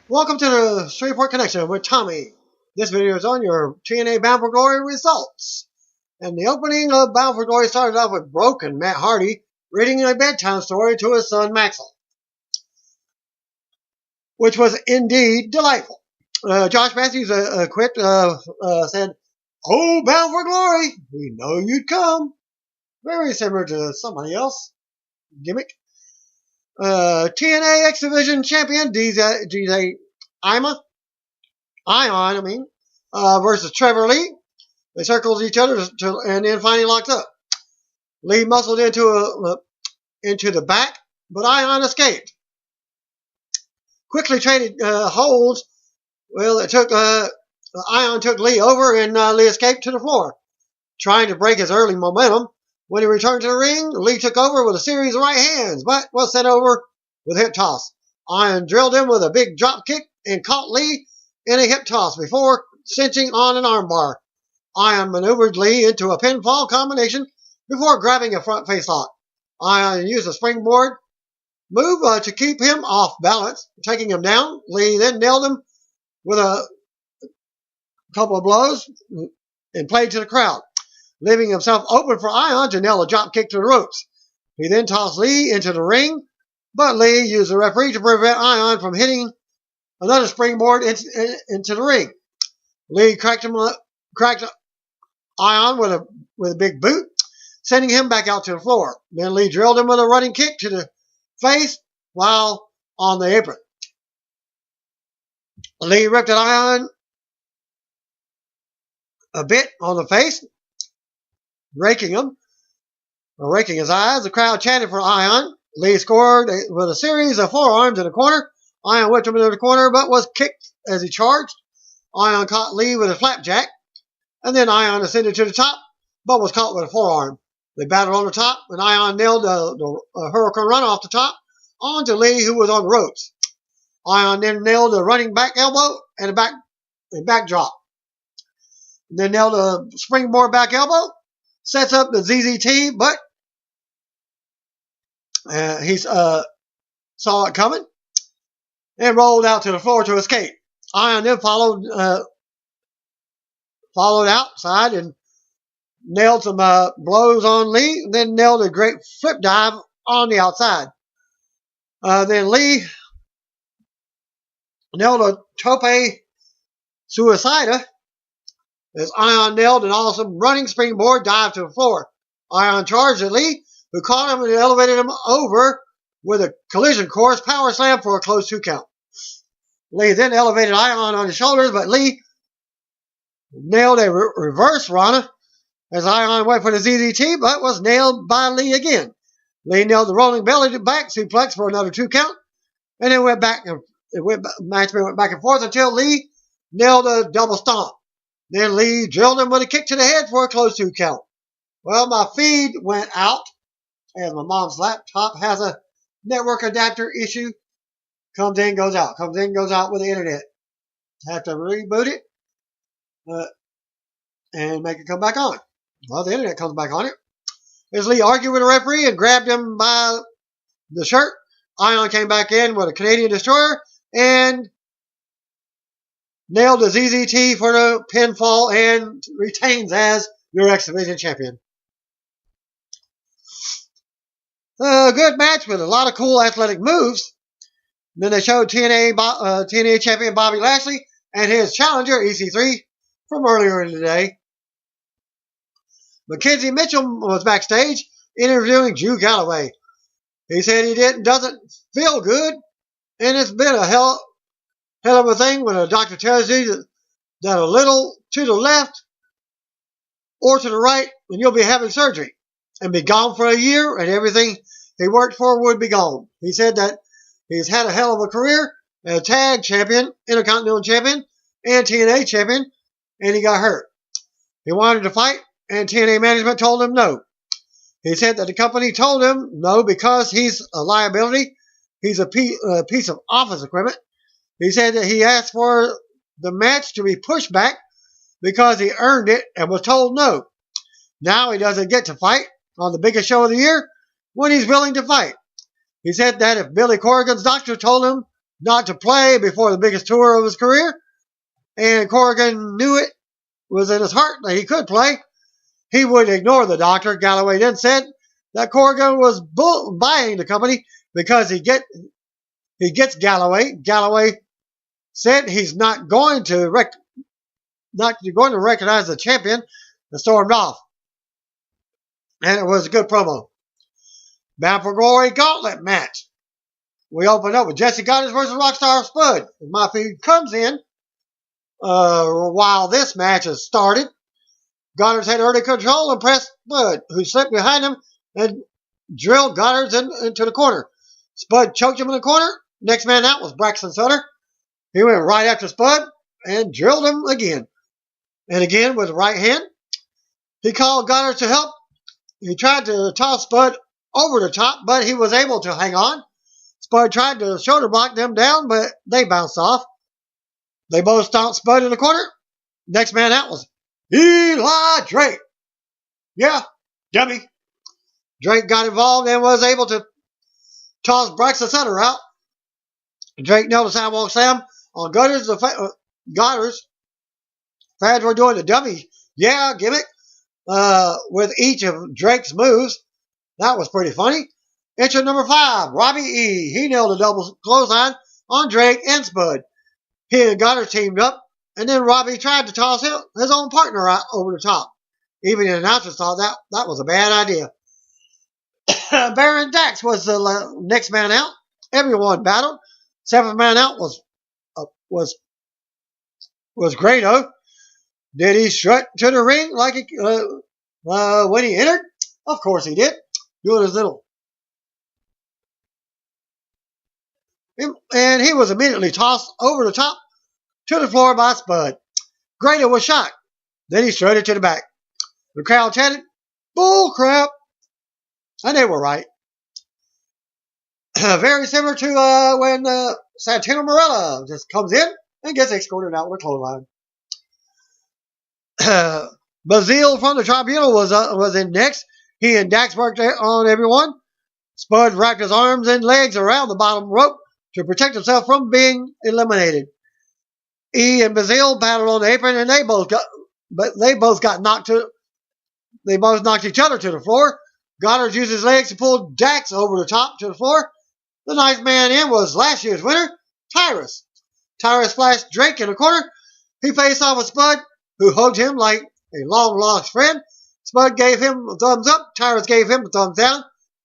Welcome to the Straightport Connection with Tommy. This video is on your TNA Bound for Glory results. And the opening of Bound for Glory started off with broken Matt Hardy reading a bedtime story to his son Maxwell, which was indeed delightful. Josh Matthews said, "Oh, Bound for Glory, we know you'd come." Very similar to somebody else gimmick. TNA X Division champion DJ Ion, versus Trevor Lee. They circled each other and then finally locked up. Lee muscled into the back, but Ion escaped. Quickly traded holds. Well, Ion took Lee over, and Lee escaped to the floor, trying to break his early momentum. When he returned to the ring, Lee took over with a series of right hands, but was sent over with a hip toss. Ion drilled him with a big drop kick and caught Lee in a hip toss before cinching on an armbar. Ion maneuvered Lee into a pinfall combination before grabbing a front face lock. Ion used a springboard move to keep him off balance, taking him down. Lee then nailed him with a couple of blows and played to the crowd, leaving himself open for Ion to nail a drop kick to the ropes. He then tossed Lee into the ring, but Lee used the referee to prevent Ion from hitting another springboard into the ring. Lee cracked Ion with a big boot, sending him back out to the floor. Then Lee drilled him with a running kick to the face while on the apron. Lee ripped at Ion a bit on the face, raking his eyes. The crowd chanted for Ion. Lee scored with a series of forearms in the corner. Ion whipped him into the corner, but was kicked as he charged. Ion caught Lee with a flapjack, and then Ion ascended to the top, but was caught with a forearm. They battled on the top, and Ion nailed the Hurricane Run off the top onto Lee, who was on the ropes. Ion then nailed a running back elbow and a back drop. Then nailed a springboard back elbow, sets up the ZZT, but he saw it coming and rolled out to the floor to escape. Ion then followed outside and nailed some blows on Lee, then nailed a great flip dive on the outside. Then Lee nailed a tope suicida as Ion nailed an awesome running springboard dive to the floor. Ion charged at Lee, who caught him and elevated him over with a collision course power slam for a close 2 count. Lee then elevated Ion on his shoulders, but Lee nailed a reverse Rana as Ion went for the ZZT, but was nailed by Lee again. Lee nailed the rolling belly back suplex for another 2 count, and then went back and match went back and forth until Lee nailed a double stomp. Then Lee drilled him with a kick to the head for a close 2 count. Well, my feed went out as my mom's laptop has a network adapter issue. Comes in, goes out. Comes in, goes out with the internet. Have to reboot it and make it come back on. Well, the internet comes back on it. As Lee argued with the referee and grabbed him by the shirt, Ion came back in with a Canadian Destroyer and nailed the ZZT for the pinfall and retains as your X Division champion. A good match with a lot of cool athletic moves. Then they showed TNA champion Bobby Lashley and his challenger EC3 from earlier in the day. Mackenzie Mitchell was backstage interviewing Drew Galloway. He said he doesn't feel good, and it's been a hell of a thing when a doctor tells you that a little to the left or to the right, and you'll be having surgery and be gone for a year, and everything he worked for would be gone. He said that he's had a hell of a career as a tag champion, Intercontinental champion, and TNA champion, and he got hurt. He wanted to fight, and TNA management told him no. He said that the company told him no because he's a liability. He's a piece of office equipment. He said that he asked for the match to be pushed back because he earned it and was told no. Now he doesn't get to fight on the biggest show of the year when he's willing to fight. He said that if Billy Corrigan's doctor told him not to play before the biggest tour of his career, and Corrigan knew it was in his heart that he could play. He would ignore the doctor. Galloway then said that Corrigan was buying the company because he gets Galloway. Galloway said he's not going to recognize the champion and stormed off. And it was a good promo. Bound for Glory Gauntlet match. We open up with Jesse Goddard versus Rockstar Spud. And my feed comes in while this match has started. Goddard's had early control and pressed Spud, who slipped behind him and drilled Goddard's into the corner. Spud choked him in the corner. Next man out was Braxton Sutter. He went right after Spud and drilled him again. And again with the right hand. He called Goddard to help. He tried to toss Spud over the top, but he was able to hang on. Spud tried to shoulder block them down, but they bounced off. They both stomped Spud in the corner. Next man out was Eli Drake. Yeah, dummy. Drake got involved and was able to toss Braxton Sutter out. Drake nailed a sidewalk slam on Goddard's. Fans were doing the dummy gimmick with each of Drake's moves. That was pretty funny. Entry number 5, Robbie E. He nailed a double clothesline on Drake and Spud. He and Goddard teamed up, and then Robbie tried to toss his own partner out over the top. Even the announcers thought that was a bad idea. Baron Dax was the next man out. Everyone battled. 7th man out was Grado. Did he strut to the ring like when he entered? Of course he did. Doing his little. And he was immediately tossed over the top to the floor by Spud. Grado was shocked. Then he strutted to the back. The crowd chanted, "Bull crap!" And they were right. Very similar to when Santino Marella just comes in and gets escorted out with a clothesline. Bazile from the Tribunal was in next. He and Dax worked on everyone. Spud wrapped his arms and legs around the bottom rope to protect himself from being eliminated. E and Bazile battled on the apron, and they both knocked each other to the floor. Goddard used his legs to pull Dax over the top to the floor. The ninth man in was last year's winner, Tyrus. Tyrus splashed Drake in the corner. He faced off with Spud, who hugged him like a long-lost friend. Spud gave him a thumbs up. Tyrus gave him a thumbs down.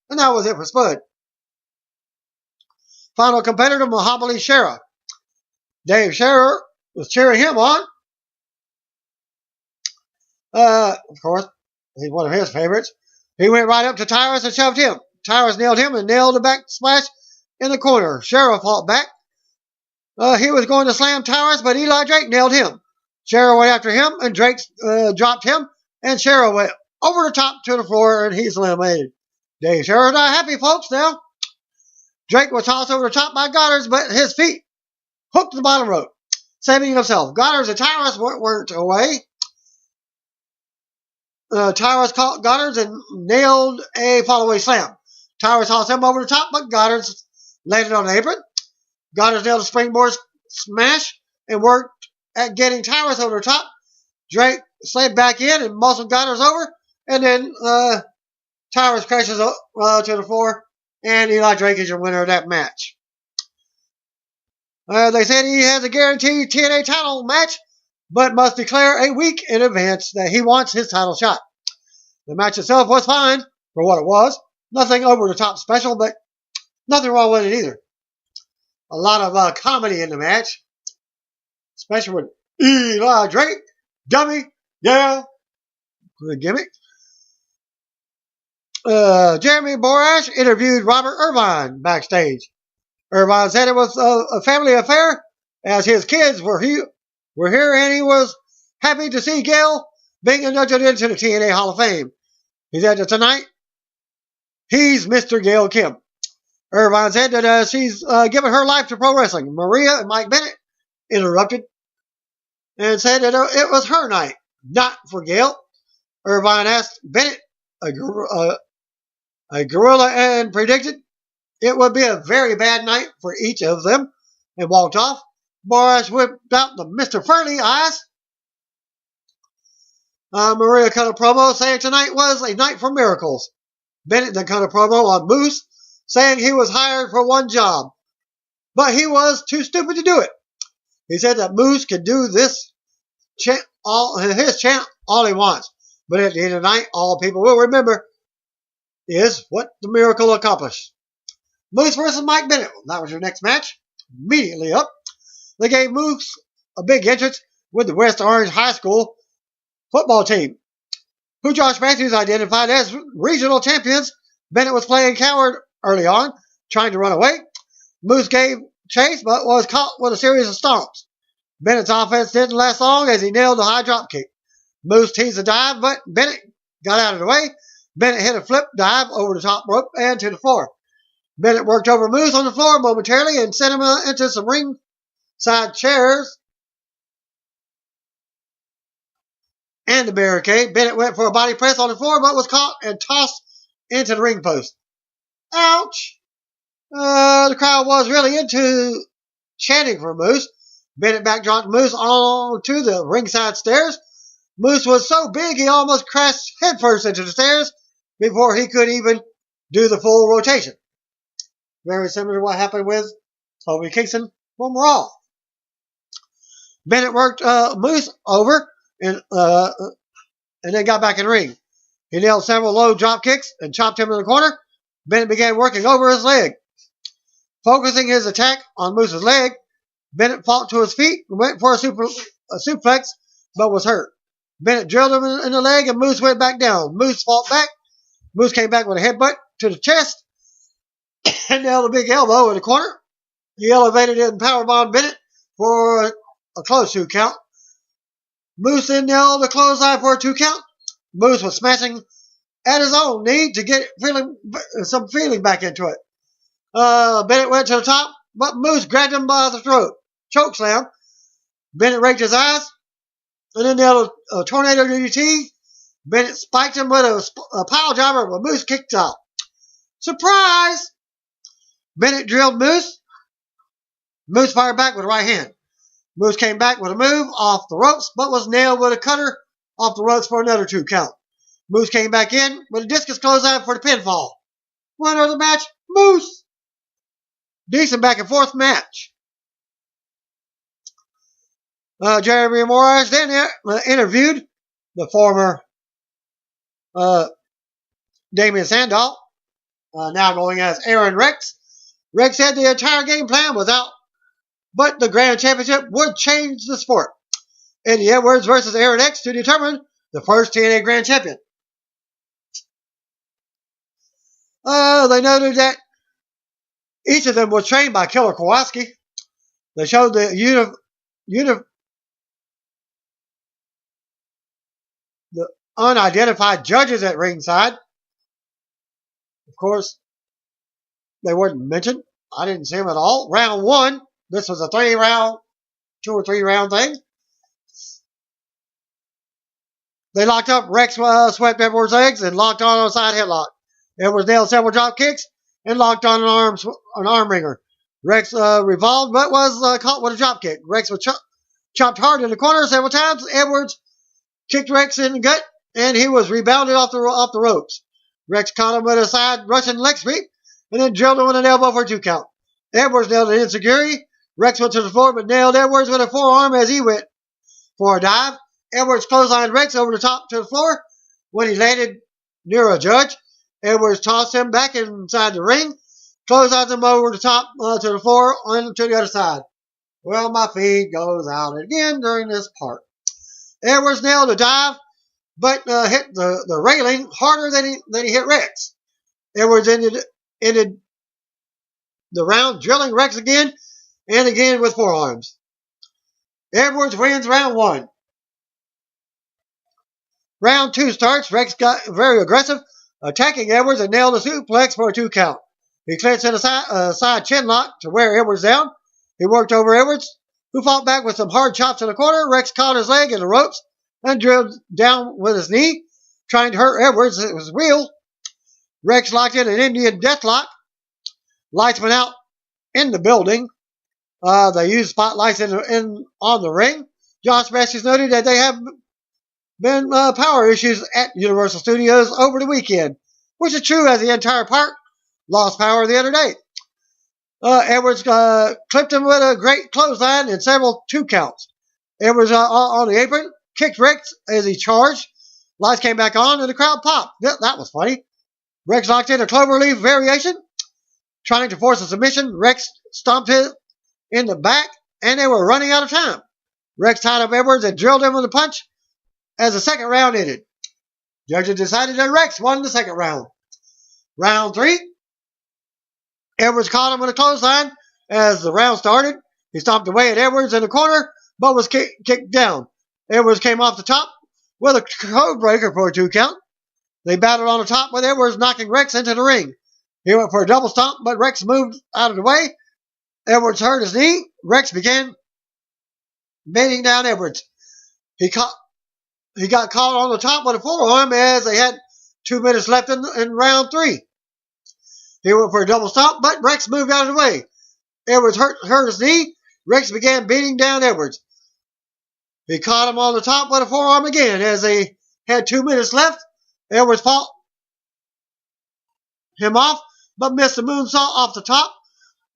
And that was it for Spud. Final competitor, Mahabali Shera. Dave Scherer was cheering him on. Of course, he's one of his favorites. He went right up to Tyrus and shoved him. Tyrus nailed him and nailed the back splash in the corner. Scherer fought back. He was going to slam Tyrus, but Eli Drake nailed him. Scherer went after him, and Drake dropped him, and Scherer went over the top to the floor, and he's eliminated. Dave Scherer not happy, folks, now. Drake was tossed over the top by Goddard's, but his feet hooked the bottom rope, saving himself. Goddard's and Tyrus weren't away. Tyrus caught Goddard's and nailed a follow-away slam. Tyrus tossed him over the top, but Goddard's landed on the apron. Goddard's nailed a springboard smash and worked at getting Tyrus over the top. Drake slid back in and muscled Goddard's over, and then Tyrus crashes to the floor, and Eli Drake is your winner of that match. They said he has a guaranteed TNA title match, but must declare a week in advance that he wants his title shot. The match itself was fine for what it was. Nothing over the top special, but nothing wrong with it either. A lot of comedy in the match, especially with Eli Drake, dummy, yeah, the gimmick. Jeremy Borash interviewed Robert Irvine backstage. Irvine said it was a family affair, as his kids were here, and he was happy to see Gail being inducted into the TNA Hall of Fame. He said that tonight, he's Mr. Gail Kim. Irvine said that she's given her life to pro wrestling. Maria and Mike Bennett interrupted and said that it was her night, not for Gail. Irvine asked Bennett, a gorilla, and predicted it would be a very bad night for each of them. and walked off. Morris whipped out the Mr. Furley eyes. Maria cut a promo saying tonight was a night for miracles. Bennett then cut a promo on Moose saying he was hired for one job, but he was too stupid to do it. He said that Moose could do this chant all he wants, but at the end of the night, all people will remember is what the miracle accomplished. Moose versus Mike Bennett. That was your next match. Immediately up, they gave Moose a big entrance with the West Orange High School football team, who Josh Matthews identified as regional champions. Bennett was playing coward early on, trying to run away. Moose gave chase, but was caught with a series of stomps. Bennett's offense didn't last long as he nailed the high drop kick. Moose teased a dive, but Bennett got out of the way. Bennett hit a flip dive over the top rope and to the floor. Bennett worked over Moose on the floor momentarily and sent him into some ringside chairs and the barricade. Bennett went for a body press on the floor, but was caught and tossed into the ring post. Ouch! The crowd was really into chanting for Moose. Bennett backdropped Moose onto the ringside stairs. Moose was so big he almost crashed headfirst into the stairs before he could even do the full rotation. Very similar to what happened with Kofi Kingston from Raw. Bennett worked Moose over and then got back in the ring. He nailed several low drop kicks and chopped him in the corner. Bennett began working over his leg. Focusing his attack on Moose's leg, Bennett fought to his feet and went for a suplex, but was hurt. Bennett drilled him in the leg and Moose went back down. Moose fought back. Moose came back with a headbutt to the chest and nailed a big elbow in the corner. He elevated it and powerbombed Bennett for a close 2 count. Moose then nailed a clothesline for a 2 count. Moose was smashing at his own knee to get some feeling back into it. Bennett went to the top, but Moose grabbed him by the throat. Choke slam. Bennett raked his eyes and then nailed a tornado DDT. Bennett spiked him with a pile driver, but Moose kicked out. Surprise! Bennett drilled Moose. Moose fired back with the right hand. Moose came back with a move off the ropes, but was nailed with a cutter off the ropes for another 2 count. Moose came back in with a discus clothesline for the pinfall. Winner of the match, Moose. Decent back and forth match. Jeremy Morris then interviewed the former Damien Sandow, now going as Aaron Rex. Rex said the entire game plan was out, but the Grand Championship would change the sport. Eddie Edwards versus Aaron X to determine the first TNA Grand Champion. They noted that each of them was trained by Killer Kowalski. They showed the unidentified judges at ringside. Of course, they weren't mentioned. I didn't see them at all. Round 1. This was a 2 or 3 round thing. They locked up. Rex swept Edwards' legs and locked on a side headlock. Edwards nailed several drop kicks and locked on an arm wringer. Rex revolved but was caught with a drop kick. Rex was chopped hard in the corner several times. Edwards kicked Rex in the gut and he was rebounded off the ropes. Rex caught him with a side Russian leg sweep and then drilled him with an elbow for a 2 count. Edwards nailed an enziguri. Rex went to the floor but nailed Edwards with a forearm as he went for a dive. Edwards clotheslined Rex over the top to the floor. When he landed near a judge, Edwards tossed him back inside the ring, clotheslined him over the top to the floor and to the other side. Well, my feed goes out again during this part. Edwards nailed a dive, but hit the railing harder than he hit Rex. Edwards ended the round drilling Rex again and again with forearms. Edwards wins round 1. Round 2 starts. Rex got very aggressive, attacking Edwards and nailed a suplex for a 2 count. He clinched in a side chin lock to wear Edwards down. He worked over Edwards, who fought back with some hard chops in the corner. Rex caught his leg in the ropes and drilled down with his knee, trying to hurt Edwards. It was real. Rex locked in an Indian deathlock. Lights went out in the building. They used spotlights on the ring. Josh Matthews noted that they have been power issues at Universal Studios over the weekend, which is true as the entire park lost power the other day. Edwards clipped him with a great clothesline and several 2 counts. Edwards on the apron kicked Rex as he charged. Lights came back on and the crowd popped. That was funny. Rex locked in a cloverleaf variation, trying to force a submission. Rex stomped him in the back, and they were running out of time. Rex tied up Edwards and drilled him with a punch as the second round ended. Judges decided that Rex won the second round. Round 3, Edwards caught him with a clothesline as the round started. He stomped away at Edwards in the corner, but was kicked down. Edwards came off the top with a code breaker for a 2 count. They battled on the top with Edwards knocking Rex into the ring. He went for a double stomp, but Rex moved out of the way. Edwards hurt his knee. Rex began bending down Edwards. He got caught on the top with a forearm as they had 2 minutes left in round 3. He went for a double stomp, but Rex moved out of the way. Edwards hurt his knee. Rex began beating down Edwards. He caught him on the top with a forearm again as they had 2 minutes left. Edwards fought him off, but missed the moonsault off the top.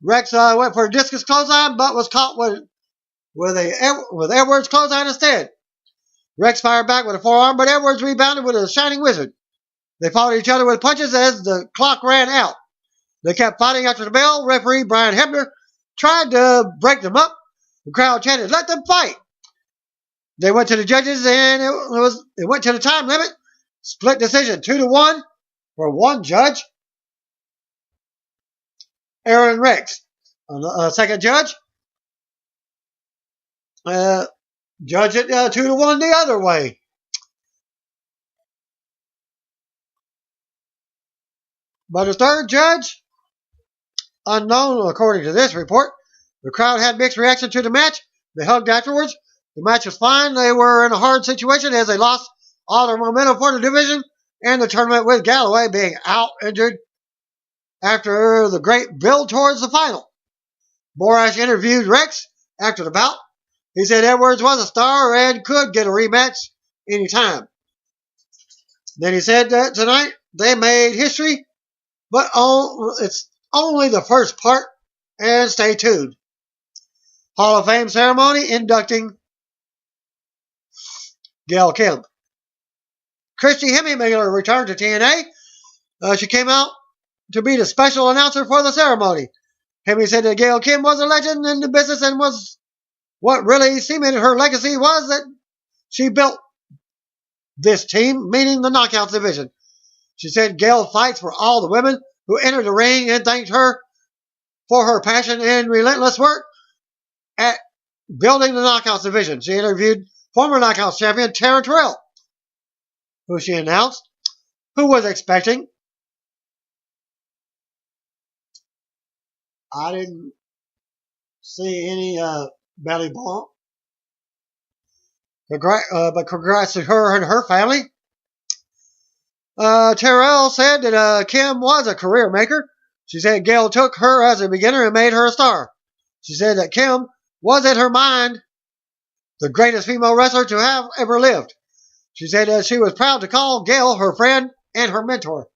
Rex went for a discus clothesline, but was caught with Edwards' clothesline instead. Rex fired back with a forearm, but Edwards rebounded with a shining wizard. They fought each other with punches as the clock ran out. They kept fighting after the bell. Referee Brian Hebner tried to break them up. The crowd chanted, "Let them fight!" They went to the judges, and it went to the time limit. Split decision, 2-1 for one judge, Aaron Rex. Second judge, judge it 2-1 the other way. But the third judge, unknown according to this report. The crowd had mixed reaction to the match. They hugged afterwards. The match was fine. They were in a hard situation as they lost all their momentum for the division and the tournament, with Galloway being out injured after the great build towards the final. Borash interviewed Rex after the bout. He said Edwards was a star and could get a rematch anytime. Then he said that tonight they made history, but it's only the first part, and stay tuned. Hall of Fame ceremony inducting Gail Kim. Christy Hemmingmiller returned to TNA. She came out to be the special announcer for the ceremony. Hemi said that Gail Kim was a legend in the business, and was what really cemented her legacy was that she built this team, meaning the Knockouts division. She said Gail fights for all the women who entered the ring and thanked her for her passion and relentless work at building the Knockouts division. She interviewed former Knockouts champion Tara Terrell, who she announced, who was expecting. I didn't see any belly bump. But congrats to her and her family. Terrell said that Kim was a career maker. She said Gail took her as a beginner and made her a star. She said that Kim was, in her mind, the greatest female wrestler to have ever lived. She said that she was proud to call Gail her friend and her mentor.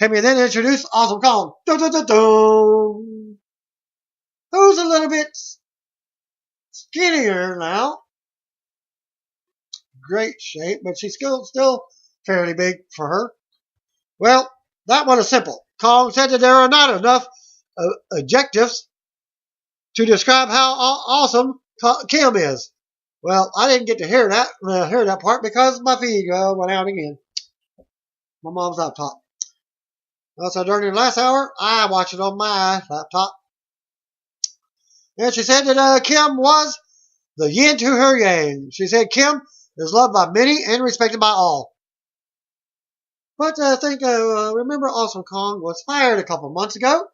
Hemi then introduced Awesome Kong. Dun, dun, dun, dun. Who's a little bit skinnier now. Great shape, but she's still fairly big for her. Well, that one is simple. Kong said that there are not enough adjectives to describe how awesome Kim is. Well, I didn't get to hear that part because my feed went out again. My mom's laptop. So during the last hour, I watched it on my laptop. And she said that Kim was the yin to her yang. She said Kim is loved by many and respected by all. But I think, remember Awesome Kong was fired a couple months ago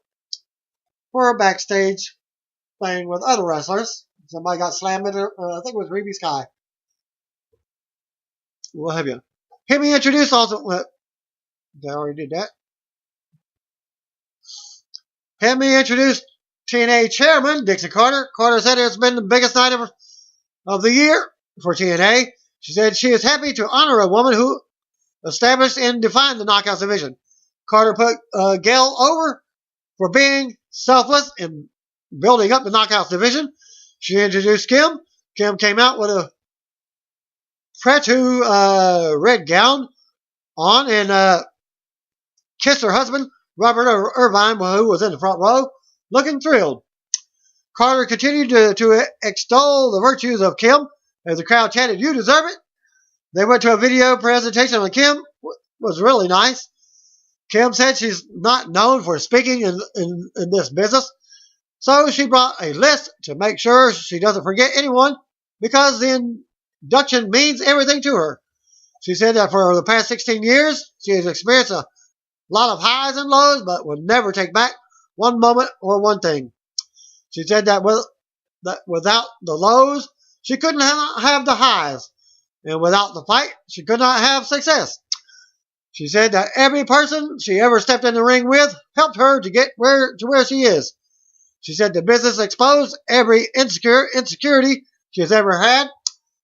for a backstage thing with other wrestlers. Somebody got slammed in, I think it was Ruby Sky. What have you? Hemi introduced Awesome. They already did that. Hemi introduced TNA chairman, Dixie Carter. Carter said it's been the biggest night of the year for TNA. She said she is happy to honor a woman who established and defined the Knockouts division. Carter put Gail over for being selfless in building up the Knockouts division. She introduced Kim. Kim came out with a Pretu red gown on and kissed her husband, Robert Irvine, who was in the front row, looking thrilled. Carter continued to extol the virtues of Kim as the crowd chanted, "You deserve it." They went to a video presentation on Kim. It was really nice. Kim said she's not known for speaking in this business, so she brought a list to make sure she doesn't forget anyone because the induction means everything to her. She said that for the past 16 years, she has experienced a lot of highs and lows, but will never take back one moment or one thing. She said that without the lows, she couldn't have the highs, and without the fight, she could not have success. She said that every person she ever stepped in the ring with helped her to get where she is. She said the business exposed every insecurity she has ever had,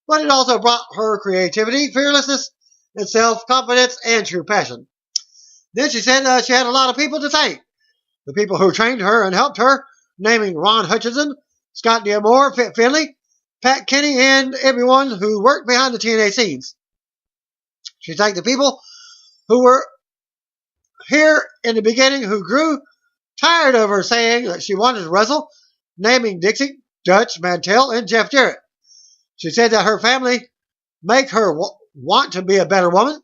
but it also brought her creativity, fearlessness, and self-confidence and true passion. Then she said she had a lot of people to thank. The people who trained her and helped her, naming Ron Hutchinson, Scott D'Amore, Fit Finley, Pat Kenny, and everyone who worked behind the TNA scenes. She thanked the people who were here in the beginning who grew tired of her saying that she wanted to wrestle, naming Dixie, Dutch, Mantell, and Jeff Jarrett. She said that her family make her want to be a better woman.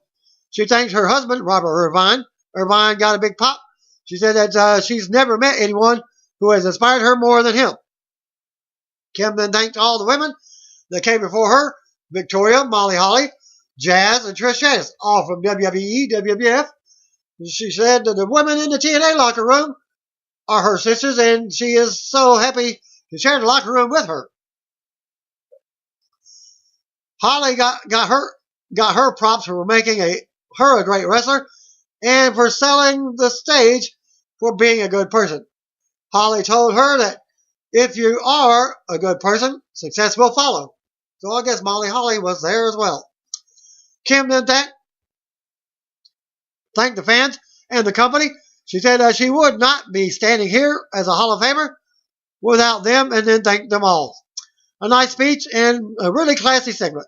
She thanked her husband, Robert Irvine. Irvine got a big pop. She said that she's never met anyone who has inspired her more than him. Kim then thanked all the women that came before her, Victoria, Molly Holly, Jazz, and Trish Stratus, all from WWE, WWF. She said that the women in the TNA locker room are her sisters, and she is so happy to share the locker room with her. Holly got her props for making her a great wrestler and for selling the stage for being a good person. Holly told her that if you are a good person, success will follow. So I guess Molly Holly was there as well. Kim then thanked the fans and the company. She said she would not be standing here as a Hall of Famer without them, and then thanked them all. A nice speech and a really classy segment.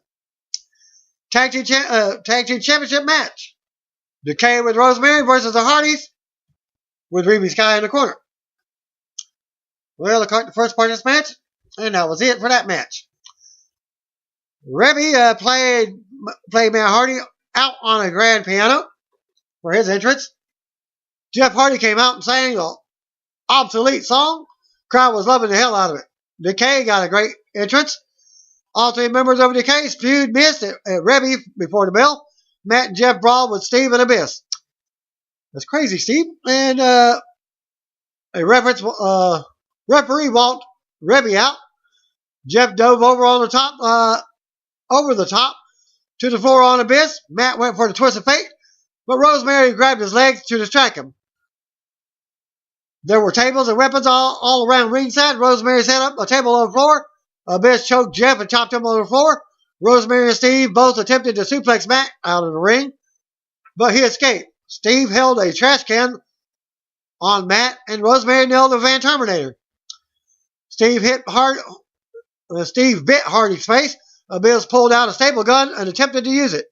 Tag team championship match. Decay with Rosemary versus the Hardys with Ruby Sky in the corner. Well, I caught the first part of this match, and that was it for that match. Reby played Matt Hardy out on a grand piano for his entrance. Jeff Hardy came out and sang an obsolete song. Crowd was loving the hell out of it. Decay got a great entrance. All three members of Decay's feud missed at Reby before the bell. Matt and Jeff brawled with Steve and Abyss. That's crazy, Steve. And a referee walked Reby out. Jeff dove over the top to the floor on Abyss. Matt went for the twist of fate, but Rosemary grabbed his legs to distract him. There were tables and weapons all around ringside. Rosemary set up a table on the floor. Abyss choked Jeff and chopped him on the floor. Rosemary and Steve both attempted to suplex Matt out of the ring, but he escaped. Steve held a trash can on Matt, and Rosemary nailed the Van Terminator. Steve bit Hardy's face. Abyss pulled out a staple gun and attempted to use it.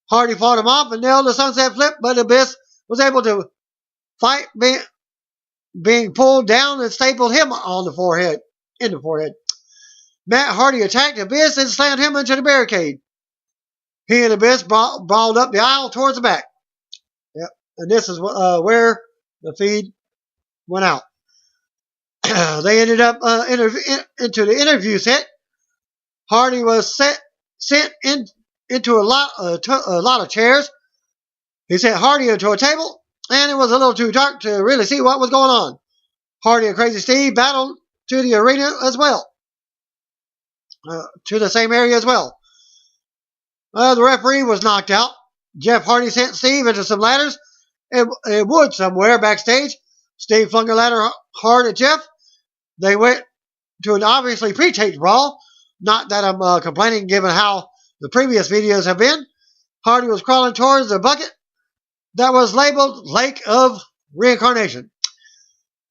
Hardy fought him off and nailed the sunset flip, but Abyss was able to fight being pulled down and stapled him in the forehead. Matt Hardy attacked Abyss and slammed him into the barricade. He and Abyss brawled up the aisle towards the back. Yep. And this is where the feed went out. They ended up into the interview set. Hardy was sent into a lot of chairs. He sent Hardy into a table, and it was a little too dark to really see what was going on. Hardy and Crazy Steve battled to the arena as well. To the same area as well. The referee was knocked out. Jeff Hardy sent Steve into some ladders and wood somewhere backstage. Steve flung a ladder hard at Jeff. They went to an obviously pre-taped brawl. Not that I'm complaining given how the previous videos have been. Hardy was crawling towards the bucket that was labeled Lake of Reincarnation.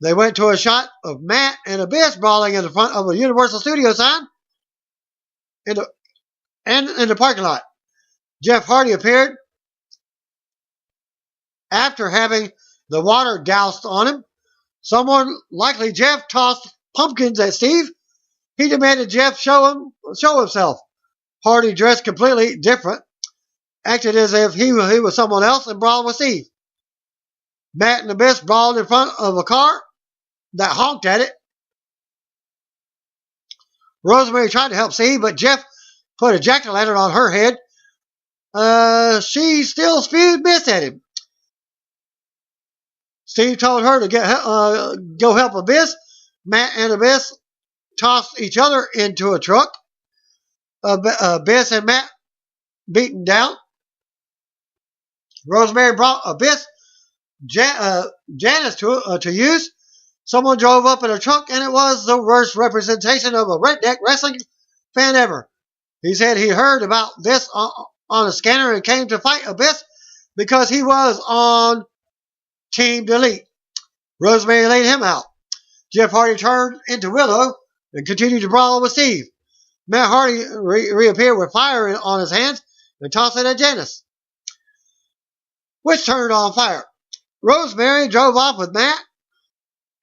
They went to a shot of Matt and Abyss brawling in the front of a Universal Studios sign in the parking lot. Jeff Hardy appeared after having the water doused on him. Someone, likely Jeff, tossed pumpkins at Steve. He demanded Jeff show himself. Hardy, dressed completely different, acted as if he was someone else and brawled with Steve. Matt and Abyss brawled in front of a car that honked at it. Rosemary tried to help Steve, but Jeff put a jack-o'-lantern on her head. She still spewed mist at him. Steve told her to go help Abyss. Matt and Abyss tossed each other into a truck. Abyss and Matt beaten down. Rosemary brought Abyss Janice to use. Someone drove up in a truck, and it was the worst representation of a redneck wrestling fan ever. He said he heard about this on a scanner and came to fight Abyss because he was on Team Delete. Rosemary laid him out. Jeff Hardy turned into Willow and continued to brawl with Steve. Matt Hardy reappeared with fire on his hands and tossed it at Janice, which turned on fire. Rosemary drove off with Matt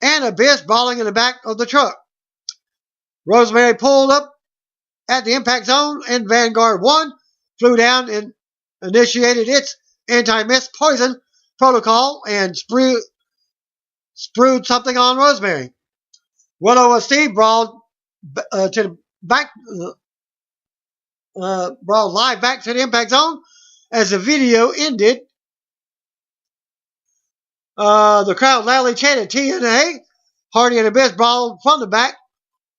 and Abyss brawling in the back of the truck. Rosemary pulled up at the impact zone, and Vanguard 1 flew down and initiated its anti-mist poison protocol and sprued something on Rosemary. Willow and Steve brawled brawled live back to the impact zone. As the video ended, the crowd loudly chanted TNA. Hardy and Abyss brawled from the back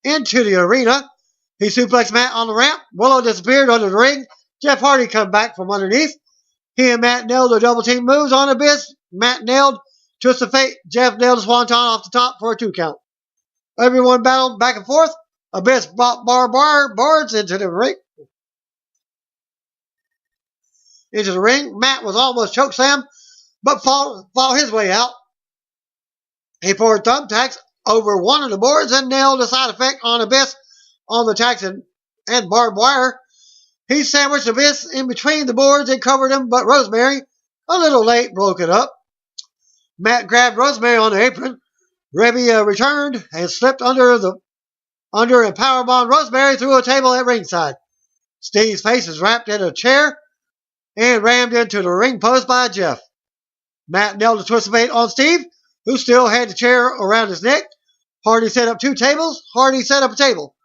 into the arena. He suplexed Matt on the ramp. Willow disappeared under the ring. Jeff Hardy come back from underneath. He and Matt nailed their double team moves on Abyss. Matt nailed Twist of Fate. Jeff nailed a swanton off the top for a 2 count. Everyone battled back and forth. Abyss brought boards into the ring. Matt was almost chokeslammed, but fought his way out. He poured thumbtacks over one of the boards and nailed a side effect on Abyss on the tacks and barbed wire. He sandwiched Abyss in between the boards and covered him, but Rosemary, a little late, broke it up. Matt grabbed Rosemary on the apron. Rebby returned and slipped under and powerbombed Rosemary through a table at ringside. Steve's face is wrapped in a chair and rammed into the ring post by Jeff. Matt nailed a twist of fate on Steve, who still had the chair around his neck. Hardy set up 2 tables. Hardy set up a table.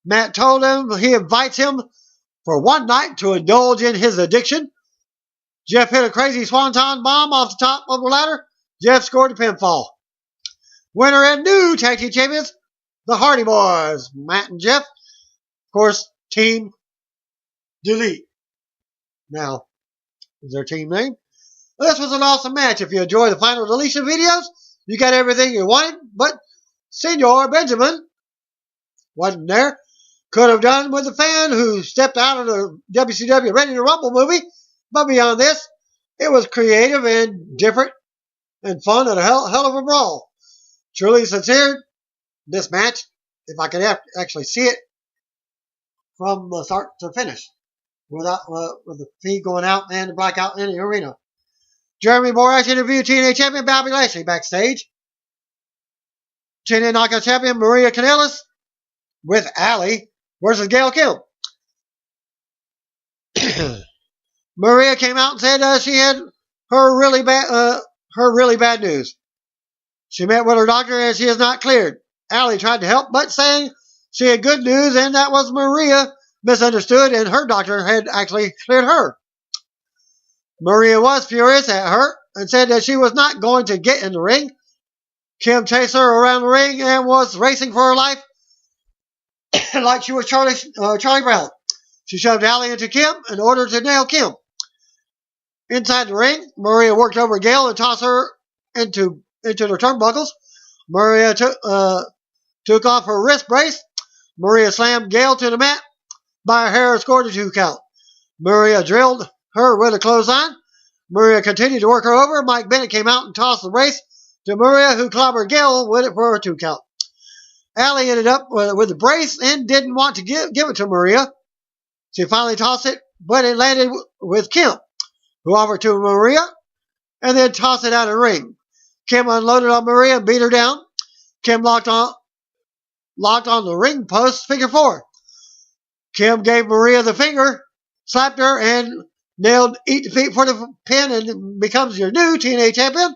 Matt told him he invites him for one night to indulge in his addiction. Jeff hit a crazy swanton bomb off the top of the ladder. Jeff scored a pinfall. Winner and new tag team champions, the Hardy Boys, Matt and Jeff. Of course, Team Delete. Now, is their team name? This was an awesome match. If you enjoy the final deletion videos, you got everything you wanted, but Senor Benjamin wasn't there. Could have done with the fan who stepped out of the WCW Ready to Rumble movie, but beyond this, it was creative and different and fun and a hell of a brawl. Truly sincere, this match, if I could actually see it from the start to finish, with the feed going out and the blackout in the arena. Jeremy Borash interviewed TNA champion Bobby Lashley backstage. TNA Knockout champion Maria Kanellis with Allie versus Gail Kim. Maria came out and said she had her really bad news. She met with her doctor and she is not cleared. Allie tried to help, but saying she had good news and that was Maria misunderstood and her doctor had actually cleared her. Maria was furious at her and said that she was not going to get in the ring. Kim chased her around the ring and was racing for her life like she was Charlie Brown. She shoved Allie into Kim in order to nail Kim. Inside the ring, Maria worked over Gail and tossed her into into the turnbuckles. Maria took off her wrist brace. Maria slammed Gail to the mat by her hair and scored a 2 count. Maria drilled her with a clothesline. Maria continued to work her over. Mike Bennett came out and tossed the brace to Maria, who clobbered Gail with it for a 2 count. Allie ended up with the brace and didn't want to give it to Maria. She finally tossed it, but it landed with Kim, who offered to Maria and then tossed it out of the ring. Kim unloaded on Maria and beat her down. Kim locked on the ring post, figure 4. Kim gave Maria the finger, slapped her, and nailed Eat the Feet for the pin, and becomes your new TNA champion,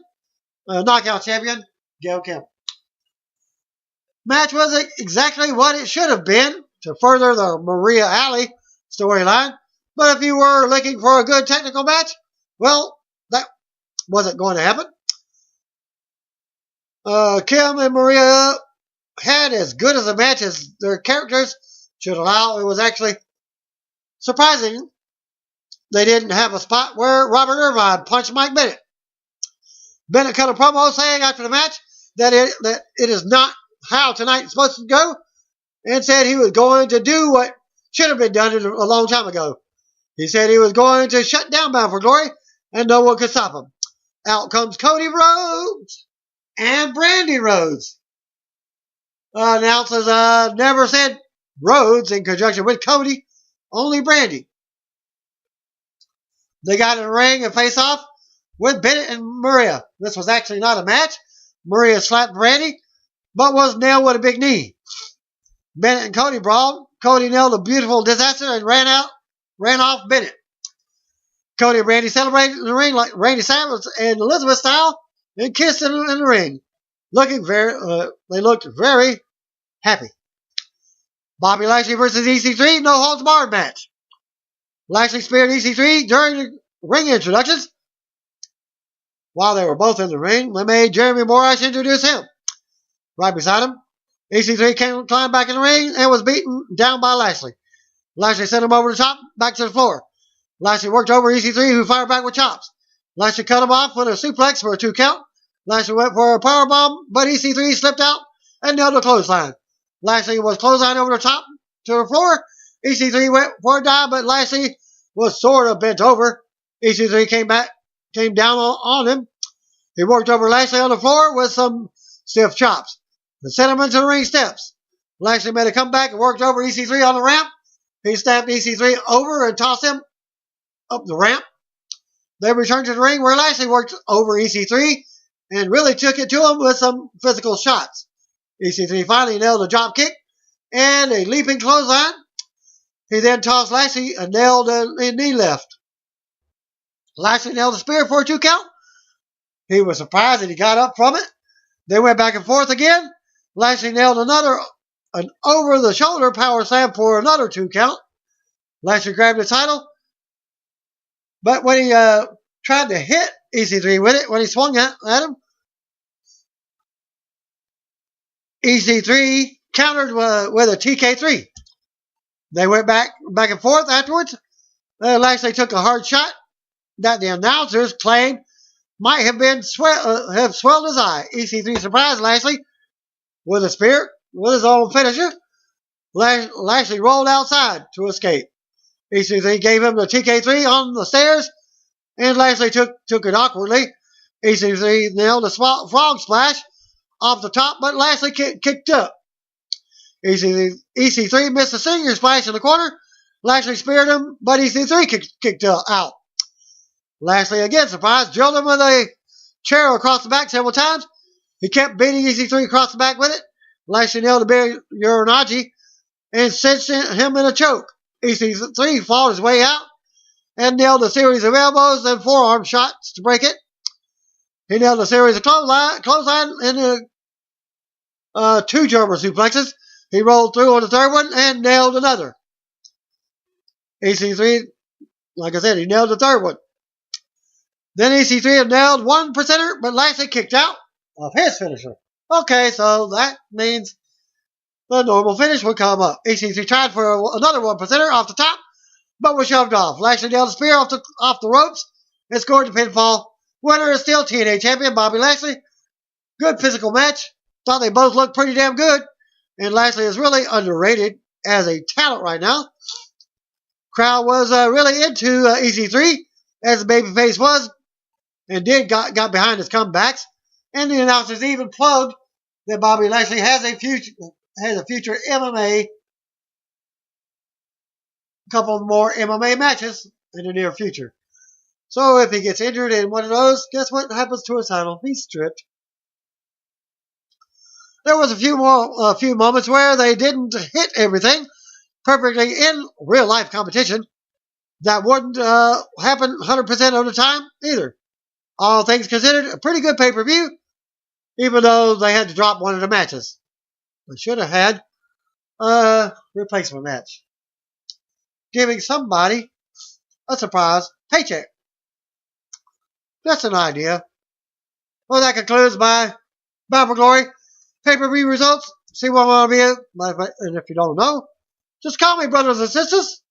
knockout champion, Gail Kim. Match wasn't exactly what it should have been to further the Maria Allie storyline, but if you were looking for a good technical match, well, that wasn't going to happen. Kim and Maria had as good as a match as their characters should allow. It was actually surprising they didn't have a spot where Robert Irvine punched Mike Bennett. Bennett cut a promo saying after the match that it is not how tonight is supposed to go, and said he was going to do what should have been done a long time ago. He said he was going to shut down Bound for Glory, and no one could stop him. Out comes Cody Rhodes and Brandy Rhodes. Announcers never said Rhodes in conjunction with Cody, only Brandy. They got in the ring and face off with Bennett and Maria. This was actually not a match. Maria slapped Brandy, but was nailed with a big knee. Bennett and Cody brawled. Cody nailed a beautiful disaster and ran off Bennett. Cody and Brandy celebrated in the ring like Randy Savage and Elizabeth style and kissed in the ring. They looked very happy. Bobby Lashley versus EC3, no holds barred match. Lashley speared EC3 during the ring introductions. While they were both in the ring, they made Jeremy Borash introduce him. Right beside him, EC3 climbed back in the ring and was beaten down by Lashley. Lashley sent him over the top, back to the floor. Lashley worked over EC3, who fired back with chops. Lashley cut him off with a suplex for a 2 count. Lashley went for a powerbomb, but EC3 slipped out and nailed a clothesline. Lashley was clotheslined over the top to the floor. EC3 went for a dive, but Lashley was sort of bent over. EC3 came down on him. He worked over Lashley on the floor with some stiff chops and sent him into the ring steps. Lashley made a comeback and worked over EC3 on the ramp. He stabbed EC3 over and tossed him up the ramp. They returned to the ring where Lashley worked over EC3 and really took it to him with some physical shots. EC3 finally nailed a drop kick and a leaping clothesline. He then tossed Lashley and nailed a knee left. Lashley nailed a spear for a 2 count. He was surprised that he got up from it. They went back and forth again. Lashley nailed an over-the-shoulder power slam for another 2 count. Lashley grabbed the title, but when he tried to hit EC3 with it, when he swung at him, EC3 countered with a TK3. They went back and forth afterwards. Lashley took a hard shot that the announcers claimed might have swelled his eye. EC3 surprised Lashley with a spear with his own finisher. Lashley rolled outside to escape. EC3 gave him the TK3 on the stairs, and Lashley took it awkwardly. EC3 nailed a frog splash off the top, but Lashley kicked up. EC3 missed a senior splash in the corner. Lashley speared him, but EC3 kicked out. Lashley, again surprised, drilled him with a chair across the back several times. He kept beating EC3 across the back with it. Lashley nailed a big Uranagi and cinched him in a choke. EC3 fought his way out and nailed a series of elbows and forearm shots to break it. He nailed a series of clothesline and 2 German suplexes. He rolled through on the third one and nailed another. EC3, like I said, he nailed the third one. Then EC3 had nailed 1 percenter, but Lashley kicked out of his finisher. Okay, so that means the normal finish would come up. EC3 tried for another 1 percenter off the top, but was shoved off. Lashley nailed a spear off the ropes and scored the pinfall. Winner is still TNA champion Bobby Lashley. Good physical match. Thought they both looked pretty damn good. And Lashley is really underrated as a talent right now. Crowd was really into EC3 as the babyface was, and got behind his comebacks. And the announcers even plugged that Bobby Lashley has a future MMA, a couple more MMA matches in the near future. So if he gets injured in one of those, guess what happens to his title? He's stripped. There was a few moments where they didn't hit everything perfectly in real life competition. That wouldn't happen 100% of the time either. All things considered, a pretty good pay-per-view, even though they had to drop one of the matches. They should have had a replacement match, giving somebody a surprise paycheck. That's an idea. Well, that concludes my Bound for Glory pay-per-view results. See what I want to be at. And if you don't know, just call me, brothers and sisters.